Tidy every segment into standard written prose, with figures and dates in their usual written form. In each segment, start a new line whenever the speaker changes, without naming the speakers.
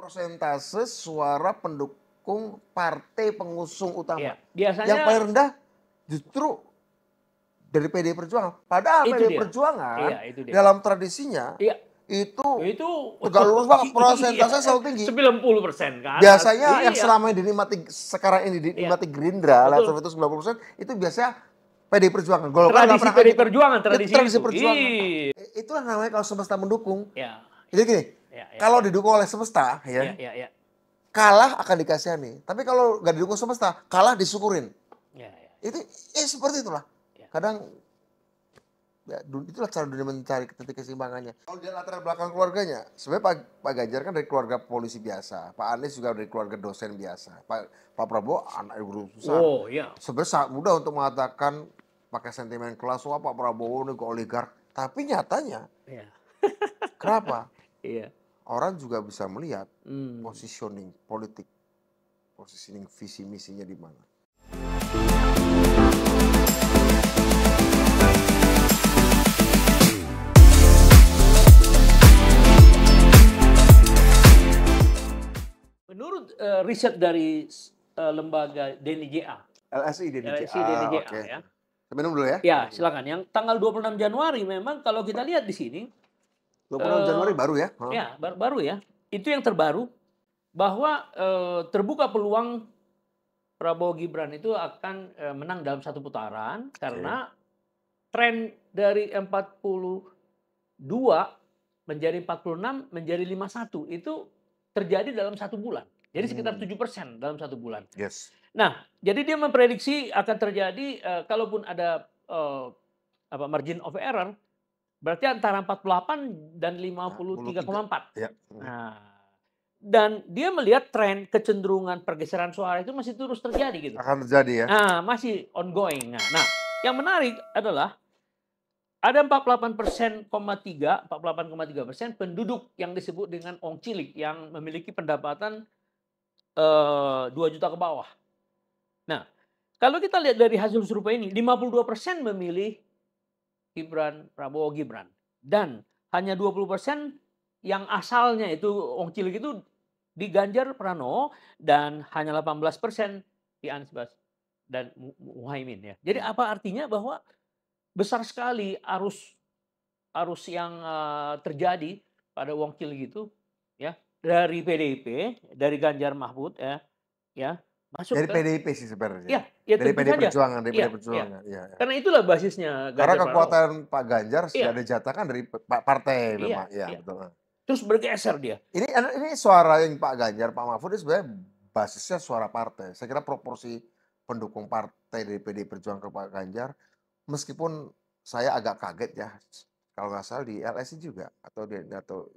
Persentase suara pendukung partai pengusung utama.
Iya,
Yang
biasanya
paling rendah justru dari PDI Perjuangan. Padahal
itu
PDI
dia.
Perjuangan
Iya, itu dia.
dalam tradisinya
Iya.
itu
Itu
tegak lurus banget, persentase selalu tinggi.
90% kan.
Biasanya yang
Iya.
selama ini dinikmati, sekarang ini dinikmati
Iya.
Gerindra, lihat
Betul.
survei itu 90%, itu biasanya PDI Perjuangan. Golkar nggak
Tradisi
pernah
PDI
kayak gitu.
Perjuangan,
Itu
tradisi
tradisi
itu.
perjuangan.
Iya.
Itulah namanya kalau semesta mendukung.
Ya.
Jadi gini,
Ya, ya,
kalau
ya.
didukung oleh semesta,
Ya, ya, ya.
kalah akan dikasihani. Tapi kalau nggak didukung semesta, kalah disyukurin.
Ya, ya.
Itu seperti itulah.
Ya.
Kadang ya, itulah cara dunia mencari titik keseimbangannya. Kalau dia latar belakang keluarganya, sebenarnya Pak Ganjar kan dari keluarga polisi biasa, Pak Anies juga dari keluarga dosen biasa, Pak Prabowo anak guru besar.
Oh iya.
Sebenarnya sangat mudah untuk mengatakan pakai sentimen kelas, wah Pak Prabowo ini ke oligark. Tapi nyatanya,
Iya.
kenapa?
Iya.
Orang juga bisa melihat positioning politik, positioning visi misinya di mana.
Menurut riset dari lembaga DNIJA.
LSI
LSI DNIJA
okay.
ya.
Minum dulu ya.
Ya, silakan. Yang tanggal 26 Januari memang kalau kita lihat di sini
26 Januari baru ya?
Ya, baru ya. Itu yang terbaru bahwa terbuka peluang Prabowo Gibran itu akan menang dalam satu putaran karena tren dari 42 menjadi 46 menjadi 51 itu terjadi dalam satu bulan. Jadi sekitar 7% dalam satu bulan.
Yes.
Nah, jadi dia memprediksi akan terjadi kalaupun ada margin of error berarti antara 48 dan 53,4.
Ya.
Nah, dan dia melihat tren kecenderungan pergeseran suara itu masih terus terjadi gitu.
Akan terjadi ya.
Nah, masih ongoing. Nah, yang menarik adalah ada 48,3% penduduk yang disebut dengan Ong Cilik yang memiliki pendapatan 2 juta ke bawah. Nah, kalau kita lihat dari hasil survei ini, 52% memilih Prabowo Gibran. Dan hanya 20% yang asalnya itu Ong Cilik itu di Ganjar Pranowo dan hanya 18% di Anies dan Muhaimin ya. Jadi apa artinya bahwa besar sekali arus yang terjadi pada Ong Cilik itu ya dari PDIP, dari Ganjar Mahfud ya masuk
dari
ke
PDIP sih sebenarnya.
Ya
dari
tentu
PDI
saja.
Perjuangan, dari PDI
Ya.
Perjuangan. Ya.
Karena itulah basisnya Ganjar
Karena kekuatan
Pranowo.
Pak Ganjar sudah ada jatah kan dari partai memang.
Iya.
Betul.
Terus bergeser dia.
Ini suara yang Pak Ganjar, Pak Mahfud itu sebenarnya basisnya suara partai. Saya kira proporsi pendukung partai dari PDI Perjuangan ke Pak Ganjar, meskipun saya agak kaget ya, kalau nggak salah di LSI juga atau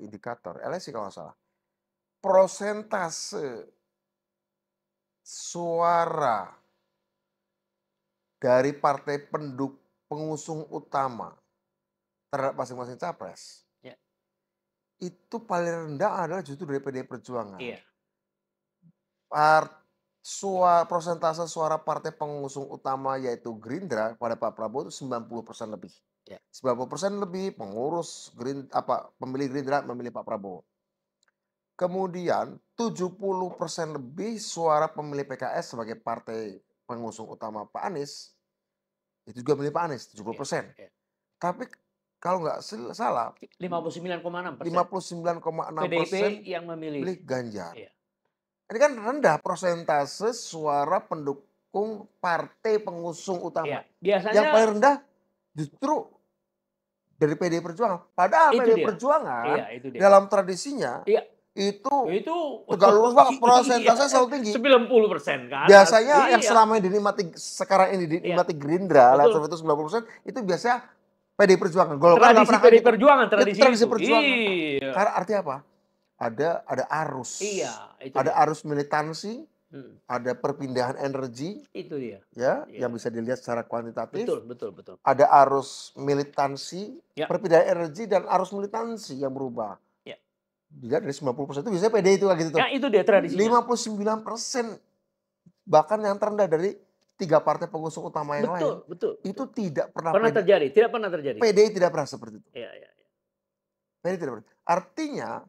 indikator LSI kalau nggak salah, persentase suara dari partai pengusung utama terhadap masing-masing capres itu paling rendah adalah justru dari PDI Perjuangan.
Iya.
Persentase suara partai pengusung utama yaitu Gerindra pada Pak Prabowo itu 90% lebih. 90% lebih pengurus pemilih Gerindra memilih Pak Prabowo. Kemudian 70% lebih suara pemilih PKS sebagai partai pengusung utama Pak Anies itu juga memilih Pak Anies 70%. Tapi kalau nggak salah
59,6%.
59,6%
PDIP yang memilih
Ganjar.
Iya.
Ini kan rendah persentase suara pendukung partai pengusung utama.
Iya. Biasanya
yang paling rendah justru dari PDI Perjuangan. Padahal PDI Perjuangan dalam tradisinya itu tegak lurus banget, persentase selalu tinggi.
90% kan.
Biasanya yang selama ini sekarang ini dinikmati Gerindra, lihat survei itu 90%, itu biasanya PDI Perjuangan. Golkar nggak pernah
PDI Perjuangan,
tradisi perjuangan.
Iya.
Karena artinya apa? Ada arus.
Iya,
ada arus militansi, ada perpindahan energi.
Itu dia.
Yang bisa dilihat secara kuantitatif.
Betul.
Ada arus militansi, perpindahan energi dan arus militansi yang berubah. Dilihat dari 90% itu biasanya PDI itu gitu.
Ya, itu dia tradisinya.
59% bahkan yang terendah dari 3 partai pengusung utama yang lain.
Betul.
Itu tidak pernah
terjadi. Tidak pernah terjadi.
PDI tidak pernah seperti itu.
Iya.
PDI tidak pernah. Artinya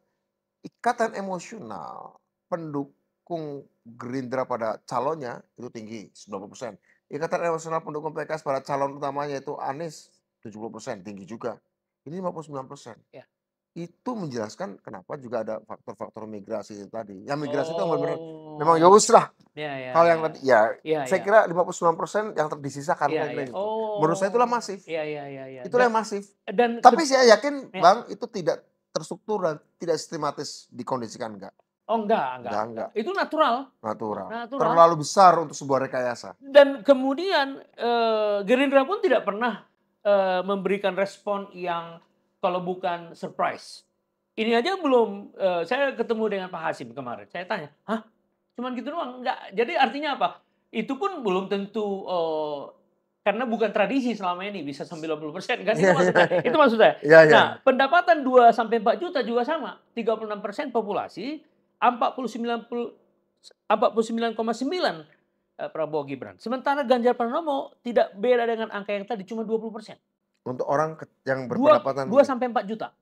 ikatan emosional pendukung Gerindra pada calonnya itu tinggi 90%. Ikatan emosional pendukung PKS pada calon utamanya itu Anies 70% tinggi juga. Ini 59%.
Ya.
Itu menjelaskan kenapa juga ada faktor-faktor migrasi itu tadi. Yang migrasi itu benar-benar memang ya
Oh.
wis lah.
Ya, ya,
Kalau yang
ya.
tadi ya
Ya,
saya
ya.
kira 59% yang disisakan
Iya,
kira-kira
iya.
gitu. Menurut saya itulah masif.
Iya, iya, iya, iya.
Itulah yang masif.
Dan
Tapi saya yakin
ya.
Bang itu tidak terstruktur dan tidak sistematis dikondisikan, enggak.
Oh, enggak.
Enggak.
Itu natural.
Natural.
Natural.
Terlalu besar untuk sebuah rekayasa.
Dan kemudian Gerindra pun tidak pernah memberikan respon yang kalau bukan surprise. Ini aja belum, saya ketemu dengan Pak Hasim kemarin. Saya tanya, "Hah? Cuman gitu doang?" Enggak. Jadi artinya apa? Itu pun belum tentu, karena bukan tradisi selama ini bisa 90% kan, itu maksud saya. Itu maksud saya.
Iya, iya.
Nah, pendapatan 2 sampai 4 juta juga sama, 36% populasi, 49,9 Prabowo Gibran. Sementara Ganjar Pranowo tidak beda dengan angka yang tadi, cuma 20%.
Untuk orang yang
2
berpendapatan
sampai 4 juta.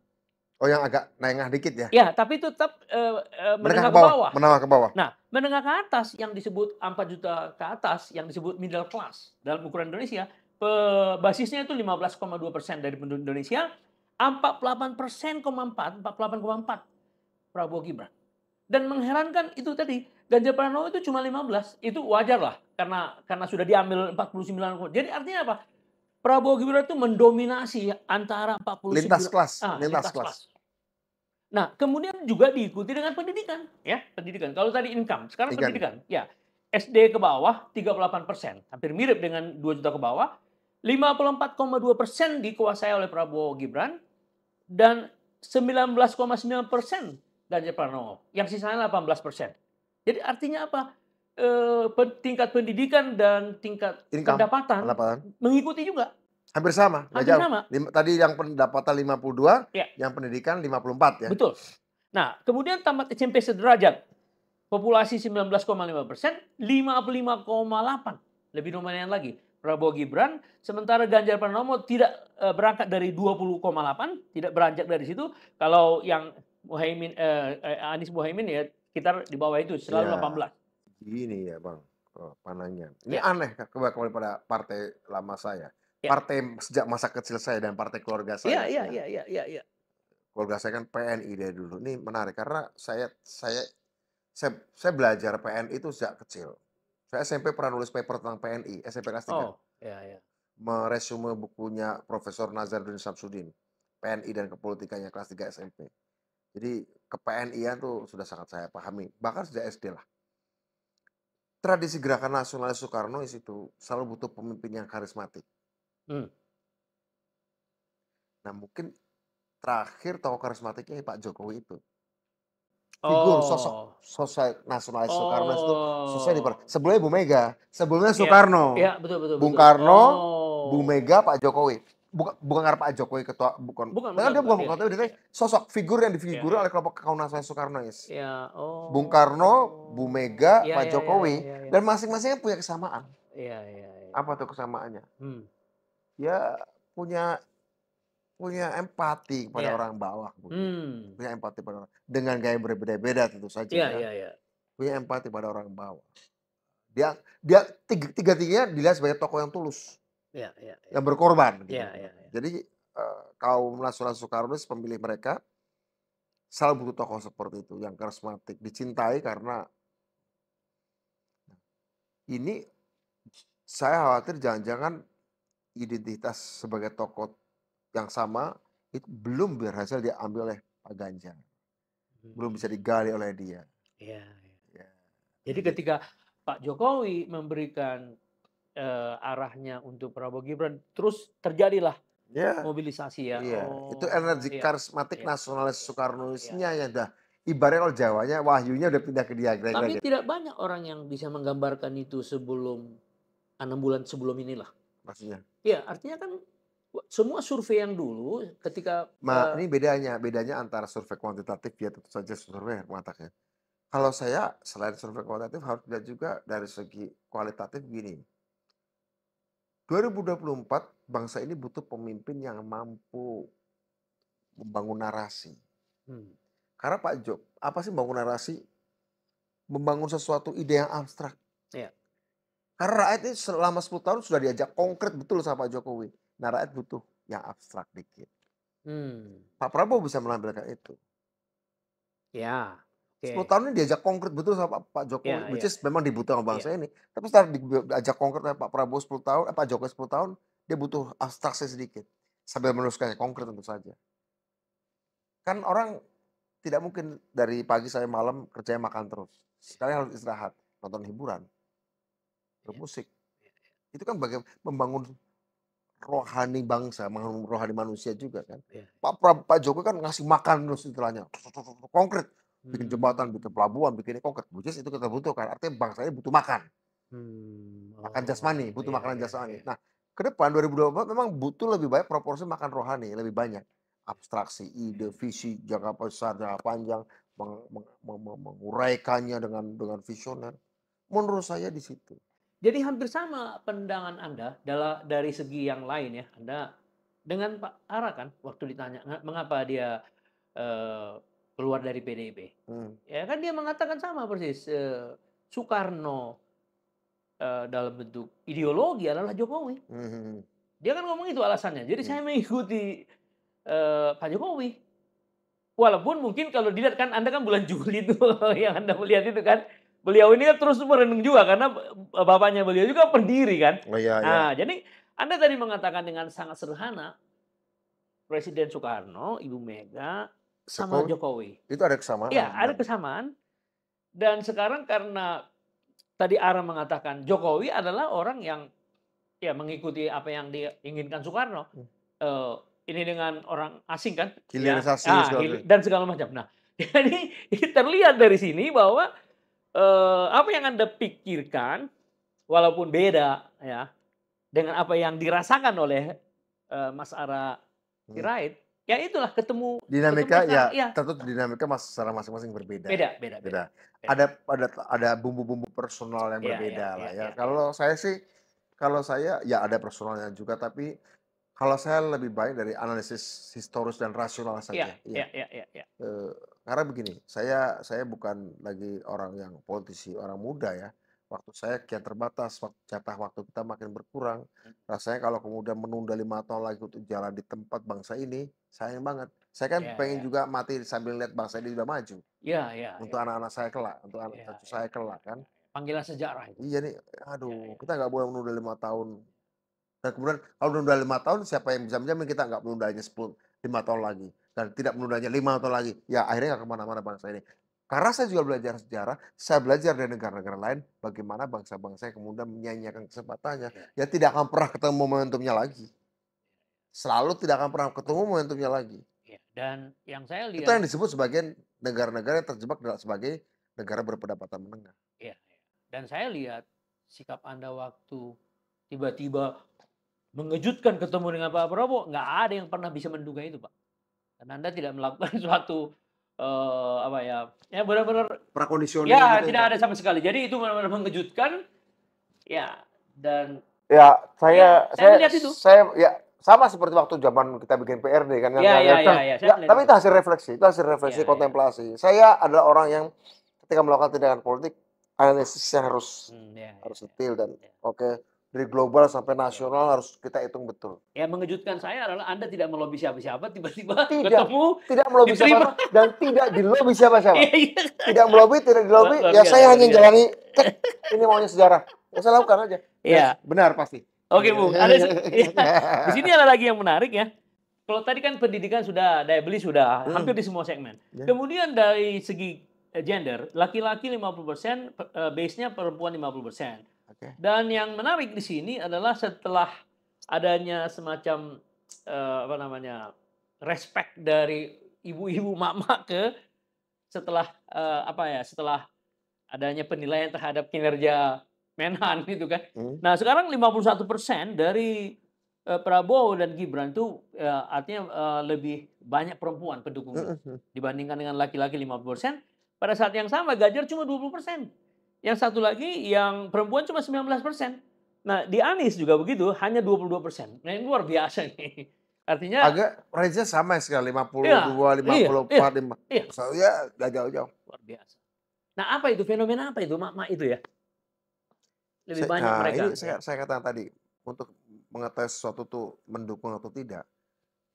oh yang agak nengah dikit ya?
Ya, tapi itu tetap
Menengah
menengah
ke
ke
bawah,
bawah.
menengah ke bawah.
Nah, menengah ke atas yang disebut 4 juta ke atas, yang disebut middle class dalam ukuran Indonesia, basisnya itu 15,2% dari penduduk Indonesia, 48,4 Prabowo Gibran. Dan mengherankan itu tadi, Ganjar Pranowo itu cuma 15, itu wajar lah karena sudah diambil 49. Jadi artinya apa? Prabowo Gibran itu mendominasi antara 49
Lintas kelas, lintas
lintas
kelas.
kelas. Nah, kemudian juga diikuti dengan pendidikan, ya, pendidikan. Kalau tadi income, sekarang pendidikan, ya. SD ke bawah 38%, hampir mirip dengan 2 juta ke bawah. 54,2% dikuasai oleh Prabowo Gibran dan 19,9% Ganjar Pranowo. Yang sisanya 18%. Jadi artinya apa? Tingkat pendidikan dan tingkat pendapatan mengikuti juga.
Hampir sama, nggak
Hampir
jauh.
sama.
Tadi yang pendapatan 52,
Ya.
yang pendidikan 54 ya.
Betul. Nah, kemudian tamat SMP sederajat, populasi 19,5%, 55,8. Lebih dominan lagi. Prabowo Gibran, sementara Ganjar Pranowo tidak berangkat dari 20,8, tidak beranjak dari situ. Kalau yang Anies Muhaimin ya sekitar di bawah itu, selalu 18.
Gini ya Bang, pandangannya. Ini
Ya.
aneh kembali pada partai lama saya.
Ya.
Partai sejak masa kecil saya dan partai keluarga saya.
Iya.
Keluarga saya kan PNI dari dulu. Ini menarik karena saya belajar PNI itu sejak kecil. Saya SMP pernah nulis paper tentang PNI, SMP kelas 3.
Oh, iya.
Meresume bukunya Profesor Nazarudin Samsudin, PNI dan kepolitikannya kelas 3 SMP. Jadi ke PNI-an tuh sudah sangat saya pahami, bahkan sejak SD lah. Tradisi gerakan nasionalis Soekarno itu selalu butuh pemimpin yang karismatik. Nah mungkin terakhir tokoh karismatiknya Pak Jokowi itu. Figur sosok nasionalis Soekarno itu sebelumnya Bu Mega, sebelumnya Soekarno.
Iya, betul.
Bung Karno, Bu Mega, Pak Jokowi. Bukan karena Pak Jokowi ketua, bukan. Dia bukan ketua, dia sosok figur yang difiguri oleh kelompok kaum nasionalis Soekarnois. Bung Karno, Bu Mega, Pak Jokowi, dan masing-masingnya punya kesamaan.
Iya.
Apa tuh kesamaannya? Ya punya empati kepada orang bawah, punya empati pada orang dengan gaya berbeda-beda tentu saja.
Iya.
Punya empati pada orang bawah. Dia tiga-tiganya dilihat sebagai tokoh yang tulus, yang berkorban. Gitu. Jadi kaum nasionalis Soekarno pemilih mereka selalu butuh tokoh seperti itu yang karismatik, dicintai karena ini saya khawatir jangan-jangan identitas sebagai tokoh yang sama itu belum berhasil diambil oleh Pak Ganjar. Belum bisa digali oleh dia.
Iya. Jadi ketika Pak Jokowi memberikan arahnya untuk Prabowo Gibran, terus terjadilah mobilisasi ya.
Iya. Itu energi karismatik nasionalis Soekarnoisnya yang udah ibaratnya kalau Jawanya wahyunya udah pindah ke dia.
Tapi tidak banyak orang yang bisa menggambarkan itu sebelum 6 bulan sebelum inilah.
Maksudnya?
Iya, artinya kan semua survei yang dulu ketika
ini bedanya antara survei kuantitatif ya tentu saja survei mengatakan. Kalau saya selain survei kuantitatif harus lihat juga dari segi kualitatif gini. 2024 bangsa ini butuh pemimpin yang mampu membangun narasi. Karena apa sih membangun narasi, membangun sesuatu ide yang abstrak.
Iya.
Karena rakyat ini selama 10 tahun sudah diajak konkret betul sama Pak Jokowi. Nah, rakyat butuh yang abstrak dikit.
Hmm.
Pak Prabowo bisa menampilkan itu.
Ya.
10
Oke.
tahun ini diajak konkret betul sama Pak Jokowi,
Ya,
which
ya,
is memang dibutuhkan
iya.
bangsa ini. Tapi setelah diajak konkret sama Pak Prabowo 10 tahun, Pak Jokowi 10 tahun, dia butuh abstraksi sedikit. Sambil meneruskannya konkret tentu saja. Kan orang tidak mungkin dari pagi sampai malam kerjanya makan terus. Sekali harus istirahat, nonton hiburan,
Iya,
bermusik.
iya, iya.
Itu kan membangun rohani bangsa, membangun rohani manusia juga kan.
Iya.
Pak Jokowi kan ngasih makan terus istilahnya, konkret. Bikin jembatan,
Hmm.
bikin pelabuhan, bikin ini konkret. Which is itu kita butuhkan, artinya bangsa ini butuh makan. Makan jasmani,
Oh,
butuh
iya,
makanan
iya,
jasmani.
iya.
Nah, ke depan 2024 memang butuh lebih banyak proporsi makan rohani, lebih banyak. Abstraksi, ide, visi, jangka besar, jangka panjang, menguraikannya dengan visioner. Menurut saya di situ.
Jadi hampir sama pandangan Anda dari segi yang lain ya. Anda dengan Pak Ara kan waktu ditanya mengapa dia keluar dari PDIP.
Hmm.
Ya kan dia mengatakan sama persis. Soekarno dalam bentuk ideologi adalah Jokowi.
Hmm.
Dia kan ngomong itu alasannya. Jadi
Hmm.
saya mengikuti Pak Jokowi. Walaupun mungkin kalau dilihat kan Anda kan bulan Juli itu yang Anda melihat itu kan, beliau ini kan terus merenung juga karena bapaknya beliau juga pendiri kan.
Oh iya, iya.
Nah, jadi Anda tadi mengatakan dengan sangat sederhana, Presiden Soekarno, Ibu Mega, sama
Jokowi,
Jokowi.
itu ada kesamaan.
Iya, ada kesamaan dan sekarang karena tadi Ara mengatakan Jokowi adalah orang yang ya mengikuti apa yang diinginkan Soekarno.
Hmm.
Ini dengan orang asing kan, ya,
Hilirisasi segala macam.
dan segala macam. Nah, jadi terlihat dari sini bahwa apa yang Anda pikirkan, walaupun beda ya dengan apa yang dirasakan oleh Mas Ara
Hmm.
Sirait, ya itulah ketemu
Dinamika
sekarang,
ya,
iya.
tentu dinamika secara masing-masing berbeda.
Beda, beda, beda.
Beda. Ada bumbu-bumbu personal yang
Iya, iya,
berbeda
iya,
lah ya.
iya, iya.
Kalau saya ya ada personalnya juga, tapi kalau saya lebih baik dari analisis historis dan rasional
Iya,
saja.
iya,
Iya.
iya, iya, iya.
Karena begini, saya bukan lagi orang yang politisi, orang muda ya. Waktu saya kian terbatas, jatah waktu kita makin berkurang. Rasanya kalau kemudian menunda 5 tahun lagi untuk jalan di tempat bangsa ini, sayang banget. Saya kan
Iya,
pengen
iya.
juga mati sambil lihat bangsa ini udah maju.
Iya, iya,
Untuk
iya.
anak-anak saya kelak, untuk anak
Iya,
cucu
iya,
saya
iya,
kelak
iya.
kan.
Panggilan sejarah itu.
Iya nih,
Iya,
aduh,
iya.
kita nggak boleh menunda 5 tahun. Dan kemudian kalau menunda 5 tahun, siapa yang bisa menjamin kita nggak menundanya 5 tahun lagi. Dan tidak menundanya 5 tahun lagi. Ya akhirnya nggak kemana-mana bangsa ini. Karena saya juga belajar sejarah, saya belajar dari negara-negara lain bagaimana bangsa-bangsa yang kemudian menyanyiakan kesempatannya.
Iya.
Ya tidak akan pernah ketemu momentumnya lagi. Selalu tidak akan pernah ketemu momentumnya lagi.
Iya, dan yang saya
Itu yang
lihat
disebut sebagai negara-negara yang terjebak sebagai negara berpendapatan menengah.
iya, iya. Dan saya lihat sikap Anda waktu tiba-tiba mengejutkan ketemu dengan Pak Prabowo, nggak ada yang pernah bisa menduga itu, Pak. Dan Anda tidak melakukan suatu, apa ya, ya benar-benar
Prakondisioning
ya
gitu
tidak
enggak?
ada sama sekali. Jadi itu benar-benar mengejutkan, ya dan
Ya,
ya saya melihat itu.
ya sama seperti waktu zaman kita bikin PRD kan yang
Ya, ya, ya, ya, saya
ya,
melihat
tapi
itu.
itu hasil refleksi,
Ya, ya.
kontemplasi. Saya adalah orang yang ketika melakukan tindakan politik, analisisnya harus
Ya, ya,
detail dan
ya.
oke, dari global sampai
Ya.
nasional harus kita hitung betul.
Yang mengejutkan saya adalah Anda tidak melobi siapa-siapa, tiba-tiba
Tidak,
ketemu,
tidak melobi
diterima.
siapa-siapa dan tidak dilobi siapa-siapa.
Iya, iya.
Tidak melobi, tidak dilobi,
Luar
ya
biasa,
saya
luar
hanya
biasa.
jalani, ini maunya sejarah. Ya saya lakukan aja.
Iya.
Benar pasti.
Oke, Bung. Ada di sini ada lagi yang menarik ya. Kalau tadi kan pendidikan sudah, daya beli sudah, hampir di semua segmen.
Ya.
Kemudian dari segi gender, laki-laki 50%, base-nya perempuan 50%.
Oke.
Dan yang menarik di sini adalah setelah adanya semacam apa namanya, respect dari ibu-ibu mak-mak setelah setelah adanya penilaian terhadap kinerja Menhan gitu kan. Nah, sekarang 51% dari Prabowo dan Gibran itu artinya lebih banyak perempuan pendukungnya dibandingkan dengan laki-laki 50%. Pada saat yang sama Ganjar cuma 20%. Yang satu lagi yang perempuan cuma 19%. Nah, di Anies juga begitu, hanya 22%. Nah, ini luar biasa nih. Artinya
Agak range-nya sama sekali,
iya,
52,
iya, iya,
54,
iya,
ya nggak jauh-jauh.
luar biasa. Nah, apa itu fenomena apa itu mak-mak itu ya? Lebih banyak
Nah,
mereka
ini
ya.
saya katakan tadi, untuk mengetahui sesuatu tuh mendukung atau tidak,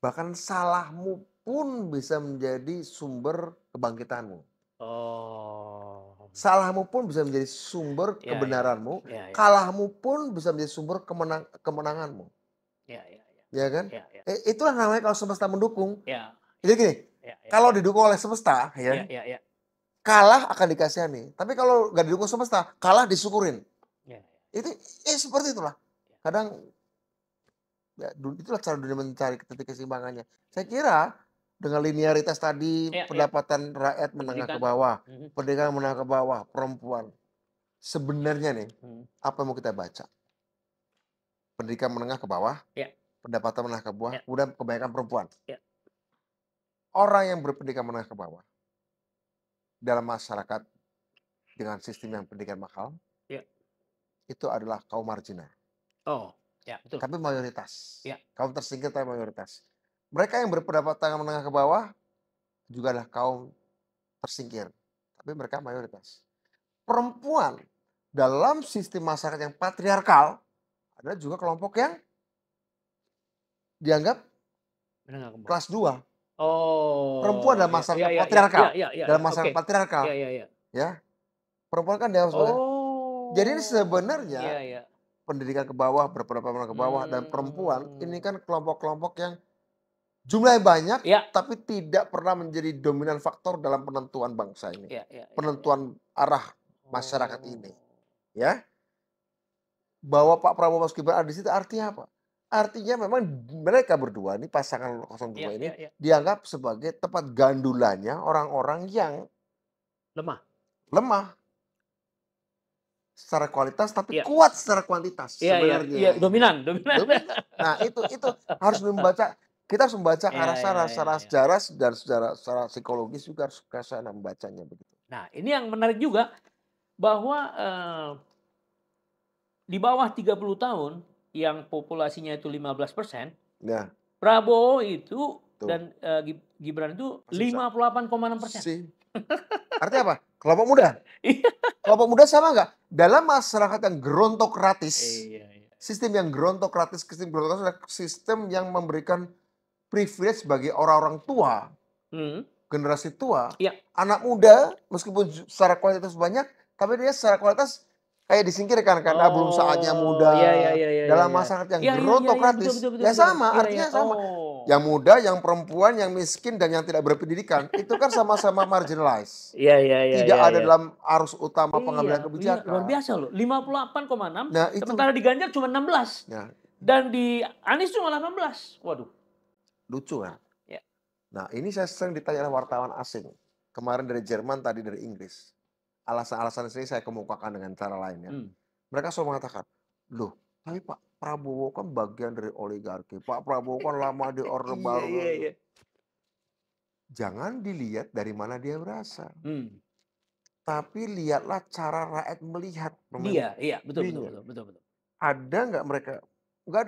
bahkan salahmu pun bisa menjadi sumber kebangkitanmu.
Oh.
Salahmu pun bisa menjadi sumber
Ya, ya, ya.
kebenaranmu,
Ya, ya.
kalahmu pun bisa menjadi sumber kemenanganmu,
Ya, ya, ya.
ya kan?
Ya, ya.
Itulah namanya kalau semesta mendukung.
Ya,
Jadi gini,
ya, ya,
kalau
ya.
didukung oleh semesta,
Ya,
ya,
ya, ya.
kalah akan dikasihani. Tapi kalau nggak didukung semesta, kalah disyukurin.
Ya,
Itu seperti itulah. Kadang ya, itulah cara dunia mencari titik keseimbangannya. Saya kira dengan linearitas tadi,
ya, ya.
pendapatan rakyat menengah ke
Pendidikan.
bawah,
Mhm.
pendidikan menengah ke bawah, perempuan. Sebenarnya nih,
Mhm.
apa yang mau kita baca? Pendidikan menengah ke bawah,
Ya,
pendapatan menengah ke bawah,
ya,
kemudian kebanyakan perempuan.
ya.
Orang yang berpendidikan menengah ke bawah dalam masyarakat dengan sistem yang pendidikan mahal,
Ya.
itu adalah kaum marginal.
Oh, ya, betul.
Tapi mayoritas.
Ya.
Kaum tersingkir tapi mayoritas. Mereka yang berpendapatan menengah ke bawah juga adalah kaum tersingkir. Tapi mereka mayoritas. Perempuan dalam sistem masyarakat yang patriarkal adalah juga kelompok yang dianggap
Menengah ke bawah.
kelas 2. Perempuan
Oh,
dalam
ya, ya,
masyarakat
ya, ya,
patriarkal.
ya, ya, ya,
Dalam
ya.
masyarakat
Oke.
patriarkal.
Ya, ya, ya.
Ya. Perempuan kan dianggap sebagai. Jadi ini
Oh,
sebenarnya
ya, ya.
pendidikan ke bawah, berpendapatan ke bawah, dan perempuan ini
Hmm.
kan kelompok-kelompok yang jumlahnya banyak,
Ya,
tapi tidak pernah menjadi dominan faktor dalam penentuan bangsa ini.
ya, ya, ya, ya.
Penentuan arah masyarakat
Oh.
ini. Ya. Bahwa Pak Prabowo Mas Gibran ada di situ artinya apa? Artinya memang mereka berdua ini, pasangan 02
Ya,
ini
ya, ya.
dianggap sebagai tempat gandulannya orang-orang yang
Lemah.
lemah secara kualitas tapi
Ya.
kuat secara kuantitas
Iya, iya, iya,
sebenarnya.
dominan, dominan.
Dominan. Nah, itu harus kita harus membaca ke
Iya,
arah
iya,
sana
iya,
secara
iya.
sejarah dan secara psikologis juga harus ke sana membacanya begitu.
Nah, ini yang menarik juga bahwa di bawah 30 tahun yang populasinya itu 15%,
Nah,
Prabowo itu
tuh.
dan Gibran itu
Masih bisa.
58,6%.
Artinya apa? Kelompok muda.
Iya.
Kelompok muda sama nggak? Dalam masyarakat yang gerontokratis,
Iya, iya.
sistem yang gerontokratis adalah sistem yang memberikan privilege bagi orang-orang tua,
Hmm.
generasi tua,
Iya.
anak muda meskipun secara kualitas banyak, tapi dia secara kualitas kayak disingkirkan karena belum saatnya muda.
Iya, iya, iya, iya,
Dalam
iya.
masyarakat yang
Iya, iya, iya, iya, betul,
gerontokratis,
betul, betul,
ya
betul.
sama,
Iya, iya.
artinya sama.
Oh.
Yang muda, yang perempuan, yang miskin, dan yang tidak berpendidikan, itu kan sama-sama marginalized.
Iya, iya, iya,
Tidak
iya,
ada
iya.
dalam arus utama pengambilan
Iya, iya, luar
kebijakan.
biasa loh. 58,6,
Nah, itu.
sementara di Ganjar cuma 16.
Nah,
Dan di Anies cuma 18. Waduh.
lucu kan?
Ya.
Nah, ini saya sering ditanya oleh wartawan asing. Kemarin dari Jerman, tadi dari Inggris. Alasan-alasan ini saya kemukakan dengan cara lain ya. Mereka selalu mengatakan, loh, tapi Pak Prabowo kan bagian dari oligarki. Pak Prabowo kan lama di Orde Baru.
Iya, iya.
Jangan dilihat dari mana dia berasal.
Hmm.
Tapi lihatlah cara rakyat melihat
Dia, iya, betul, betul,
pemimpinnya.
betul, betul, betul.
Ada nggak mereka? Nggak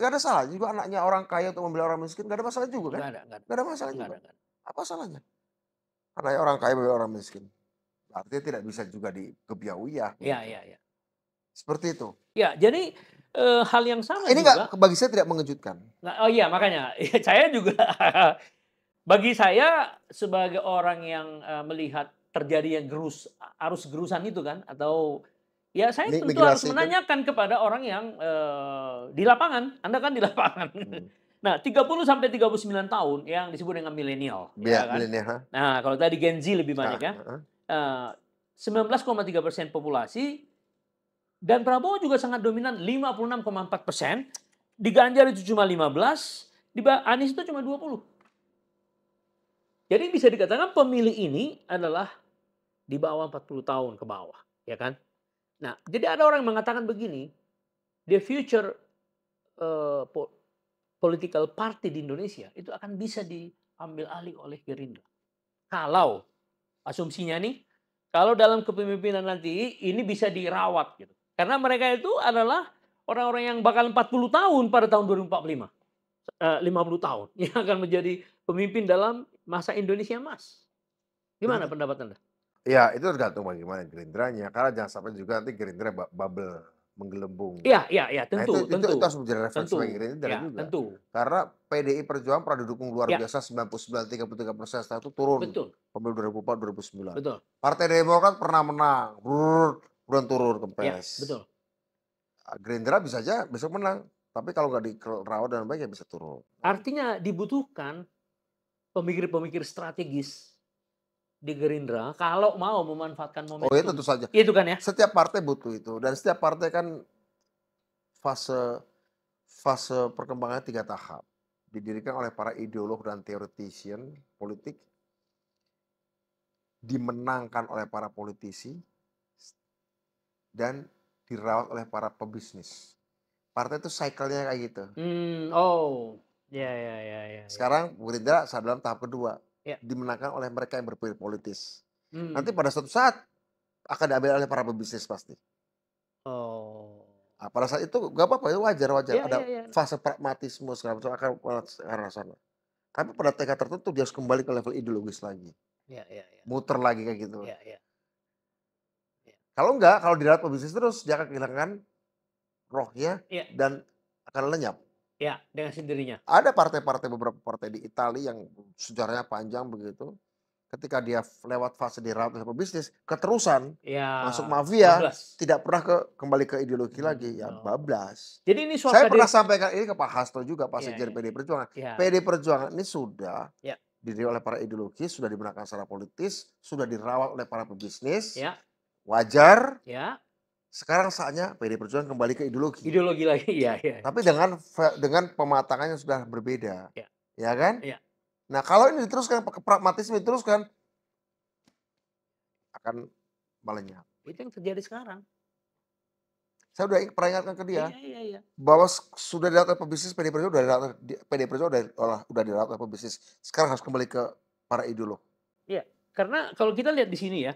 ada salah juga anaknya orang kaya untuk membela orang miskin. Nggak ada masalah juga kan? Nggak ada masalah juga. Apa salahnya? Karena orang kaya membela orang miskin. Artinya tidak bisa juga digebiauyah.
Iya, iya, iya.
Seperti itu.
Ya, jadi hal yang sama
Ini
juga.
bagi saya tidak mengejutkan.
Oh iya, makanya saya juga bagi saya sebagai orang yang melihat terjadinya arus gerusan itu kan, atau ya saya tentu harus menanyakan kepada orang yang di lapangan. Anda kan di lapangan. Nah, 30 sampai 39 tahun yang disebut dengan milenial, ya kan? Nah, kalau tadi Gen Z lebih banyak ya. 19,3% populasi, dan Prabowo juga sangat dominan 56,4%. Di Ganjar itu cuma 15, di Anies itu cuma 20. Jadi bisa dikatakan pemilih ini adalah di bawah 40 tahun ke bawah, ya kan? Nah, jadi ada orang yang mengatakan begini, the future political party di Indonesia itu akan bisa diambil alih oleh Gerindra. Kalau asumsinya nih, kalau dalam kepemimpinan nanti ini bisa dirawat gitu. Karena mereka itu adalah orang-orang yang bakal 40 tahun pada tahun 2045. 50 tahun yang akan menjadi pemimpin dalam masa Indonesia Emas. Gimana
Itu
pendapat Anda?
ya itu tergantung bagaimana Gerindranya, karena jangan sampai juga nanti Gerindra bubble, menggelembung.
Iya iya iya,
Nah
tentu
itu
tentu
harus menjadi refleksi
tentu,
bagi Gerindra
ya
juga.
tentu.
Karena PDI Perjuangan pernah didukung luar
Ya,
biasa 99,33%, setelah itu turun
betul
pemilu 2004, 2009.
betul.
Partai Demokrat pernah menang, kemudian turun
Ya,
kempes.
betul.
Gerindra bisa aja besok menang, tapi kalau nggak dirawat dengan baik ya bisa turun.
Artinya dibutuhkan pemikir-pemikir strategis di Gerindra kalau mau memanfaatkan
Oh ya
momentum.
tentu saja,
Itu kan ya?
setiap partai butuh itu dan setiap partai kan fase fase perkembangannya 3 tahap. Didirikan oleh para ideolog dan teoretician politik, dimenangkan oleh para politisi, dan dirawat oleh para pebisnis. Partai itu cycle-nya kayak gitu.
Oh. Ya ya ya ya ya.
Sekarang Gerindra saat dalam tahap kedua,
Ya.
dimenangkan oleh mereka yang berpikir politis. Nanti
Mmm.
pada suatu saat akan diambil oleh para pebisnis pasti.
Oh.
Nah, pada saat itu nggak apa-apa, itu wajar-wajar.
Ya
Ada
ya ya.
fase pragmatisme segala macam akan ke arah sana. Tapi pada tingkat tertentu dia harus kembali ke level ideologis lagi.
Ya ya ya.
Muter lagi kayak gitu.
Ya ya. Ya.
Kalau enggak, kalau dirawat pebisnis terus, dia akan kehilangan rohnya
Ya.
dan akan lenyap.
Ya, dengan sendirinya.
Ada partai-partai, beberapa partai di Italia yang sejarahnya panjang begitu. Ketika dia lewat fase dirawat oleh pebisnis, keterusan masuk
Ya,
mafia,
bablas.
tidak pernah kembali ke ideologi lagi, ya
Oh.
bablas.
Jadi ini soal
Saya pernah
kader.
sampaikan ini ke Pak Hasto juga pas
Ya
sekjen
ya
PD Perjuangan.
ya.
PD Perjuangan ini sudah
Ya
didirikan oleh para ideologis, sudah dimenangkan secara politis, sudah dirawat oleh para pebisnis,
ya
wajar.
ya.
Sekarang saatnya PD Perjuangan kembali ke ideologi.
Ideologi lagi, ya ya.
Tapi dengan pematangan yang sudah berbeda,
Ya
ya kan?
ya.
Nah kalau ini diteruskan, pragmatisme diteruskan, akan melenyap.
Itu yang terjadi sekarang.
Saya udah pernah ingatkan ke dia,
Iya iya iya.
bahwa sudah dirawat oleh pebisnis, PD Perjuangan udah dirawat oleh pebisnis. Sekarang harus kembali ke para ideolog.
Iya, karena kalau kita lihat di sini ya,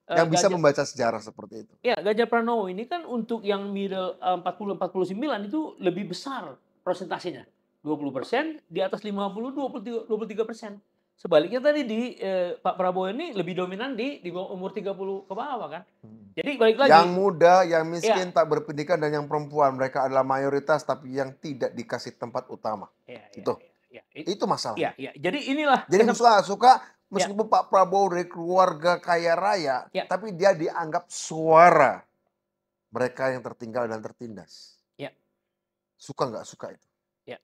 Yang bisa
Ganjar
membaca sejarah seperti itu.
ya, Ganjar Pranowo ini kan untuk yang middle, 40-49 itu lebih besar persentasenya. 20%, di atas 50, 23%. Sebaliknya tadi di, Pak Prabowo ini lebih dominan di umur 30 ke bawah kan. Jadi balik
Yang
lagi
muda, yang
ya,
miskin, tak berpendidikan, dan yang perempuan, mereka adalah mayoritas tapi yang tidak dikasih tempat utama.
ya ya
Itu.
ya
Itu
ya
masalahnya.
ya. Jadi inilah
Jadi suka
ya
meskipun Pak Prabowo dari keluarga kaya raya,
ya
tapi dia dianggap suara mereka yang tertinggal dan tertindas.
ya
Suka nggak suka itu.
ya.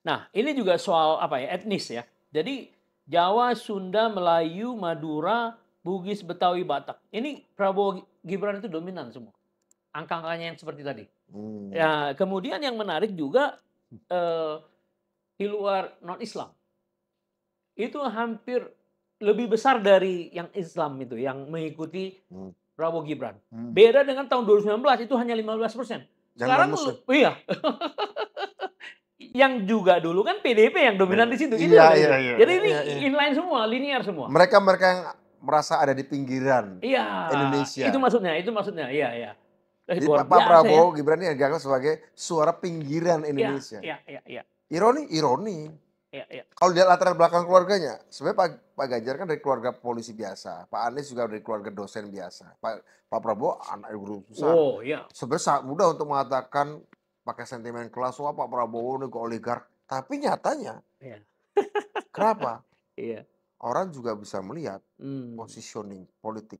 Nah, ini juga soal apa ya, etnis ya. Jadi Jawa, Sunda, Melayu, Madura, Bugis, Betawi, Batak. Ini Prabowo Gibran itu dominan semua. Angka-angkanya yang seperti tadi. Ya, kemudian yang menarik juga di luar non-Islam. Itu hampir lebih besar dari yang Islam itu yang mengikuti Prabowo Gibran. Beda dengan tahun 2019 itu hanya 15%.
Yang
Sekarang
non-Muslim.
iya. Yang juga dulu kan PDIP yang dominan di situ.
Iya,
Gitu.
iya, iya,
Jadi
iya,
ini
iya.
inline semua, linear semua.
Mereka yang merasa ada di pinggiran
Iya, itu
Indonesia.
maksudnya. Iya, iya.
Jadi
Luar
Pak
biasa ya.
Prabowo Gibran ini dianggap sebagai suara pinggiran
Iya,
Indonesia.
iya, iya, iya.
Ironi.
Iya, iya.
Kalau lihat latar belakang keluarganya, sebenarnya Pak Ganjar kan dari keluarga polisi biasa, Pak Anies juga dari keluarga dosen biasa, Pak Prabowo anak guru besar.
Oh, iya.
Sebenarnya sangat mudah untuk mengatakan pakai sentimen kelas, wah Pak Prabowo ini ke oligark. Tapi nyatanya,
Iya.
kenapa?
Iya.
Orang juga bisa melihat
Hmm.
politik,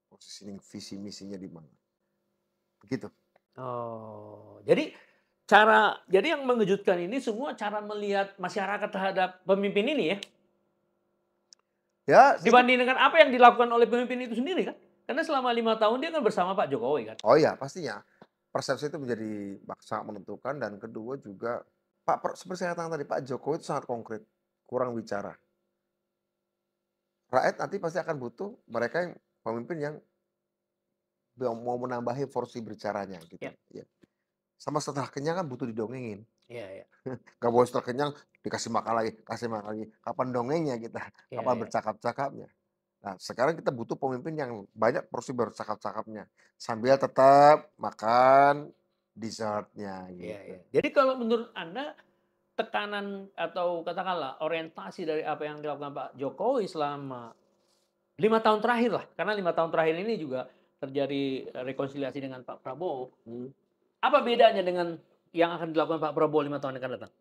positioning visi misinya di mana. Begitu.
Oh, jadi yang mengejutkan ini semua cara melihat masyarakat terhadap pemimpin ini ya.
Ya,
Dibanding dengan apa yang dilakukan oleh pemimpin itu sendiri kan. Karena selama 5 tahun dia kan bersama Pak Jokowi kan.
oh iya pastinya. Persepsi itu menjadi sangat menentukan, dan kedua juga seperti saya katakan tadi, Pak Jokowi itu sangat konkret, kurang bicara. Rakyat nanti pasti akan butuh mereka yang pemimpin yang mau menambahi porsi berbicaranya gitu.
Ya.
Ya. Sama setelah kenyang kan butuh didongengin.
Iya, iya.
Gak boleh setelah kenyang dikasih makan lagi, kasih makan lagi. Kapan dongengnya kita?
Iya,
Kapan
iya.
bercakap-cakapnya? Nah, sekarang kita butuh pemimpin yang banyak porsi bercakap-cakapnya, sambil tetap makan dessertnya
Iya,
gitu.
iya. Jadi kalau menurut Anda tekanan atau katakanlah orientasi dari apa yang dilakukan Pak Jokowi selama 5 tahun terakhir lah, karena 5 tahun terakhir ini juga terjadi rekonsiliasi dengan Pak Prabowo. Apa bedanya dengan yang akan dilakukan Pak Prabowo 5 tahun yang akan datang?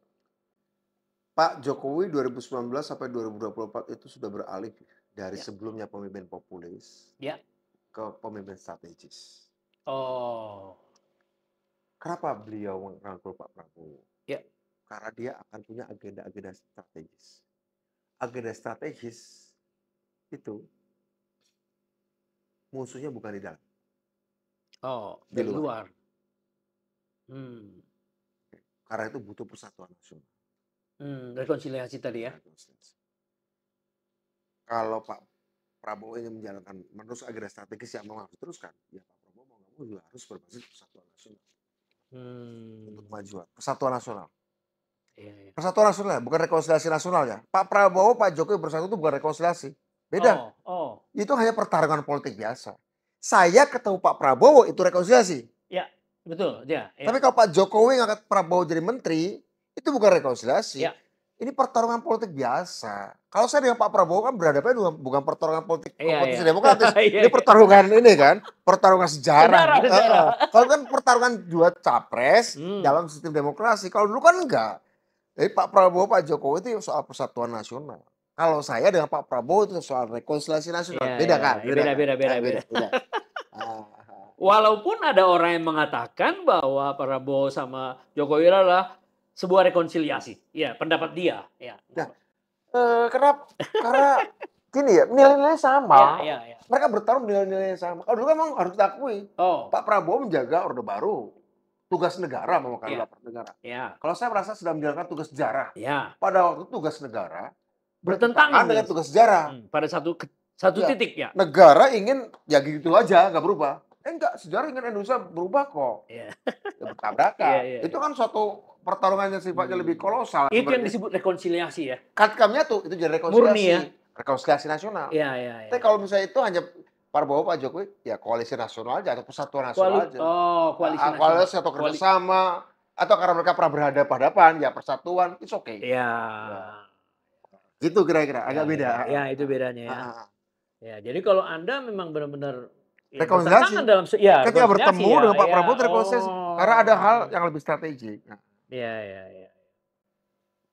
Pak Jokowi 2019 sampai 2024 itu sudah beralih dari
Ya.
sebelumnya pemimpin populis
Ya.
ke pemimpin strategis.
Oh.
Kenapa beliau merangkul Pak Prabowo?
Ya.
Karena dia akan punya agenda-agenda strategis. Agenda strategis itu musuhnya bukan di dalam,
Oh,
di
dari
luar.
luar. Hmm.
Karena itu butuh persatuan nasional.
Rekonsiliasi tadi ya.
Kalau Pak Prabowo ingin menjalankan menerus agenda strategis yang memang harus diteruskan, ya Pak Prabowo mau nggak mau juga harus berbasis persatuan nasional untuk kemajuan. Persatuan nasional.
Iya.
Persatuan nasional, bukan rekonsiliasi nasional ya. Pak Prabowo, Pak Jokowi bersatu itu bukan rekonsiliasi. Beda.
Oh.
Itu hanya pertarungan politik biasa. Saya ketemu Pak Prabowo itu rekonsiliasi.
Ya, betul. Ya.
Tapi kalau Pak Jokowi ngangkat Prabowo jadi menteri, itu bukan rekonsiliasi.
Ya.
Ini pertarungan politik biasa. Kalau saya dengan Pak Prabowo kan berhadapan bukan pertarungan politik kompetisi demokratis. Ini pertarungan ini kan, pertarungan sejarah. Kalau kan pertarungan dua capres dalam sistem demokrasi. Kalau dulu kan enggak. Jadi Pak Prabowo, Pak Jokowi itu soal persatuan nasional. Kalau saya dengan Pak Prabowo itu soal rekonsiliasi nasional. Beda kan?
Beda. Walaupun ada orang yang mengatakan bahwa Prabowo sama Jokowi adalah sebuah rekonsiliasi. Ya, pendapat dia. Ya.
Nah, kenapa? Karena gini ya, nilai-nilai sama.
Ya.
Mereka bertarung nilai-nilai yang sama. Kalau dulu kan memang harus diakui. Pak Prabowo menjaga Orde Baru. Tugas negara memakan lapar negara.
Ya.
Kalau saya merasa sedang menjalankan tugas sejarah.
Ya.
Pada waktu tugas negara
bertentangan
dengan tugas sejarah.
Pada satu titik ya.
Negara ingin ya gitu aja, nggak berubah. Enggak, sejarah ingin Indonesia berubah kok. Ya, bertabrakan. Itu kan suatu pertarungan yang sifatnya lebih kolosal.
Itu yang disebut rekonsiliasi ya.
Katkamnya tuh itu jadi rekonsiliasi.
Murni ya.
Rekonsiliasi nasional.
Iya.
Tapi kalau misalnya itu hanya Prabowo, Pak Jokowi, ya koalisi nasional aja atau persatuan nasional aja.
Koalisi nasional.
Koalisi atau kerjasama atau karena mereka pernah berhadapan-hadapan, ya persatuan, it's okay.
Iya.
Gitu kira-kira, agak beda.
Ya, itu bedanya ya. Ya, jadi kalau Anda memang benar-benar
rekonsiliasi
dalam
ketika bertemu dengan Pak Prabowo rekonsiliasi karena ada hal yang lebih strategik.
Iya.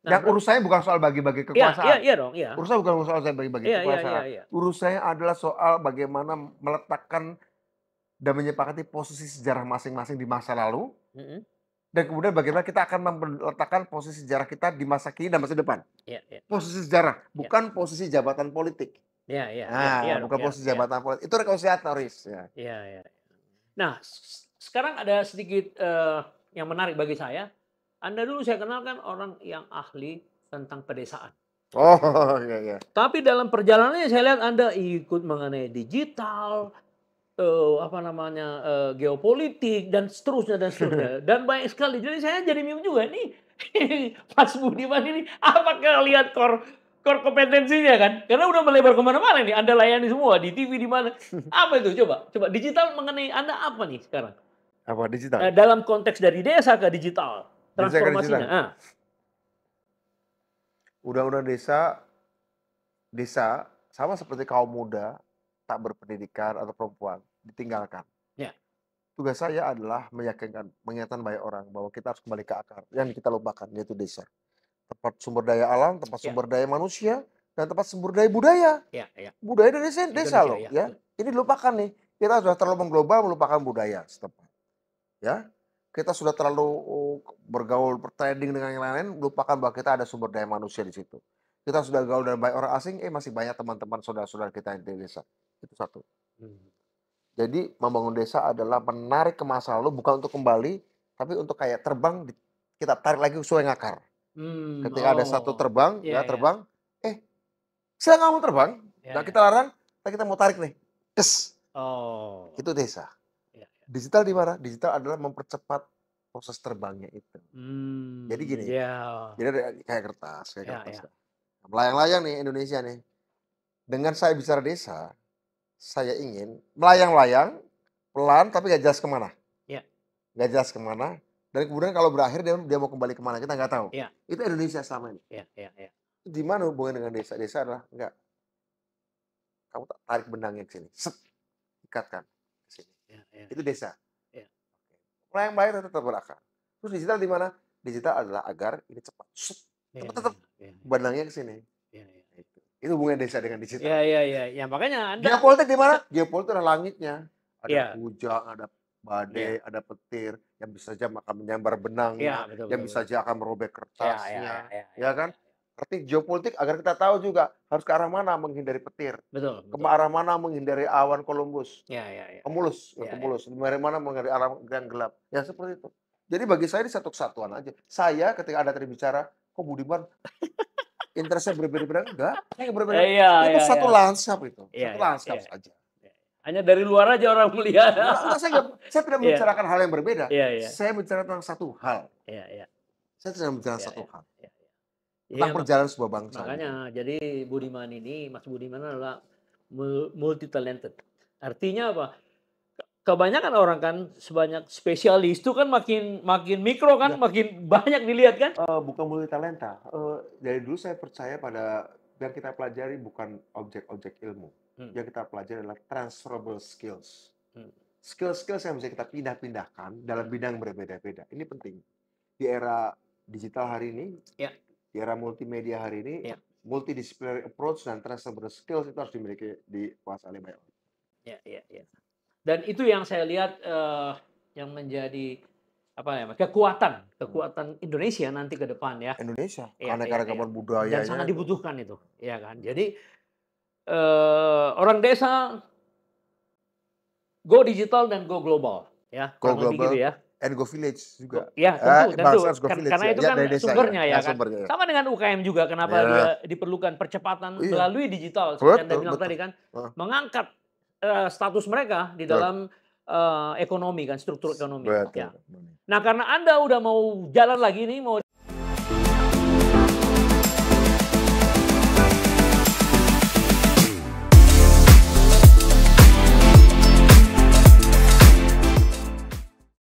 Yang urusannya bukan soal bagi-bagi kekuasaan.
Iya dong, iya.
Urusannya bukan soal bagi-bagi kekuasaan. Urusannya adalah soal bagaimana meletakkan dan menyepakati posisi sejarah masing-masing di masa lalu. Dan kemudian bagaimana kita akan meletakkan posisi sejarah kita di masa kini dan masa depan. Posisi sejarah, bukan posisi jabatan politik. Bukan posisi jabatan politik. Itu rekonsiliatoris.
Iya. Nah, sekarang ada sedikit yang menarik bagi saya. Anda dulu saya kenal kan orang yang ahli tentang pedesaan.
Oh iya.
Tapi dalam perjalanannya saya lihat Anda ikut mengenai digital, geopolitik dan seterusnya. Dan banyak sekali. Jadi saya jadi bingung juga nih. Mas Budiman ini apakah lihat core kompetensinya kan? Karena udah melebar kemana-mana nih. Anda layani semua di TV di mana. Apa itu? Coba digital mengenai Anda apa nih sekarang?
Apa digital?
Dalam konteks dari desa ke digital. Transformasinya.
Undang-undang desa sama seperti kaum muda tak berpendidikan atau perempuan ditinggalkan.
Ya.
Tugas saya adalah mengingatkan banyak orang bahwa kita harus kembali ke akar yang kita lupakan, yaitu desa. Tempat sumber daya alam, tempat sumber daya manusia, dan tempat sumber daya budaya. Budaya dari desa loh. Ya. Ini dilupakan nih. Kita sudah terlalu mengglobal, melupakan budaya setempat. Ya. Kita sudah terlalu bergaul, bertrending dengan yang lain-lain, lupakan bahwa kita ada sumber daya manusia di situ. Kita sudah gaul dengan banyak orang asing, masih banyak teman-teman saudara-saudara kita di desa. Itu satu. Jadi membangun desa adalah menarik ke masa lalu, bukan untuk kembali, tapi untuk kayak terbang, kita tarik lagi sesuai ngakar. Ketika ada satu terbang, terbang, silakan kamu terbang, nggak kita larang, kita mau tarik nih, itu desa. Digital di mana? Digital adalah mempercepat proses terbangnya itu. Jadi gini, jadi kayak kertas. Melayang-layang nih Indonesia nih. Dengan saya bicara desa, saya ingin melayang-layang pelan tapi nggak jelas kemana. Nggak jelas kemana, Dan kemudian kalau berakhir dia mau kembali ke mana kita nggak tahu.
Iya.
Itu Indonesia selama ini.
Iya.
Di mana hubungan dengan desa? Desa adalah enggak, kamu tarik benangnya ke sini, set, ikatkan ke sini.
Iya.
Itu desa.
Iya.
Orang yang bayar tetap berakar. Terus digital di mana? Digital adalah agar ini cepat, set,
Iya.
tetap
Iya.
benangnya ke sini.
Iya.
Itu hubungan desa dengan digital.
Iya. Ya makanya Anda.
Geopolitik di mana? Geopolitik adalah langitnya. Ada
Iya.
hujan, ada badai,
Iya.
ada petir, yang bisa saja akan menyambar benangnya,
Iya, betul.
yang bisa saja akan merobek kertasnya,
Iya.
ya kan? Arti geopolitik agar kita tahu juga harus ke arah mana menghindari petir,
Betul.
ke arah mana menghindari awan Columbus,
Iya.
Cumulus,
Iya.
Cumulus, dari mana menghindari arah yang gelap, ya seperti itu. Jadi bagi saya ini satu kesatuan aja. Saya ketika Anda tadi bicara, kok Budiman interestnya berbeda-beda? Enggak, saya nggak berbeda. Itu satu lanskap itu, satu lanskap saja.
Hanya dari luar aja orang melihat.
Enggak, saya tidak membicarakan hal yang berbeda.
Iya.
Saya bicara tentang satu hal.
Iya.
Saya sedang bicara satu hal.
Iya,
Tentang perjalanan sebuah bangsa.
makanya jadi Budiman ini, Mas Budiman adalah multi talented. Artinya apa? Kebanyakan orang kan sebanyak spesialis itu kan makin mikro kan, makin banyak dilihat kan?
Bukan multi talenta. Dari dulu saya percaya pada yang kita pelajari bukan objek-objek ilmu. Yang kita pelajari adalah transferable skills. Skill-skills yang bisa kita pindah-pindahkan dalam bidang berbeda-beda. Ini penting. Di era digital hari ini, di era multimedia hari ini, multidisciplinary approach dan transferable skills itu harus dimiliki dikuasai oleh banyak orang.
Iya. Dan itu yang saya lihat yang menjadi kekuatan Indonesia nanti ke depan ya.
Indonesia, keanekaragaman budaya
dan sangat dibutuhkan itu, ya kan. Jadi orang desa go digital dan go global, ya.
Go global
gitu ya.
and go village juga.
Ya tentu.
Village,
karena itu kan sumbernya ya kan.
Sumbernya.
Sama dengan UKM juga, kenapa dia diperlukan percepatan melalui digital. Seperti Anda bilang tadi kan, mengangkat status mereka di dalam ekonomi kan, struktur ekonomi. Ya. Nah karena Anda udah mau jalan lagi nih, mau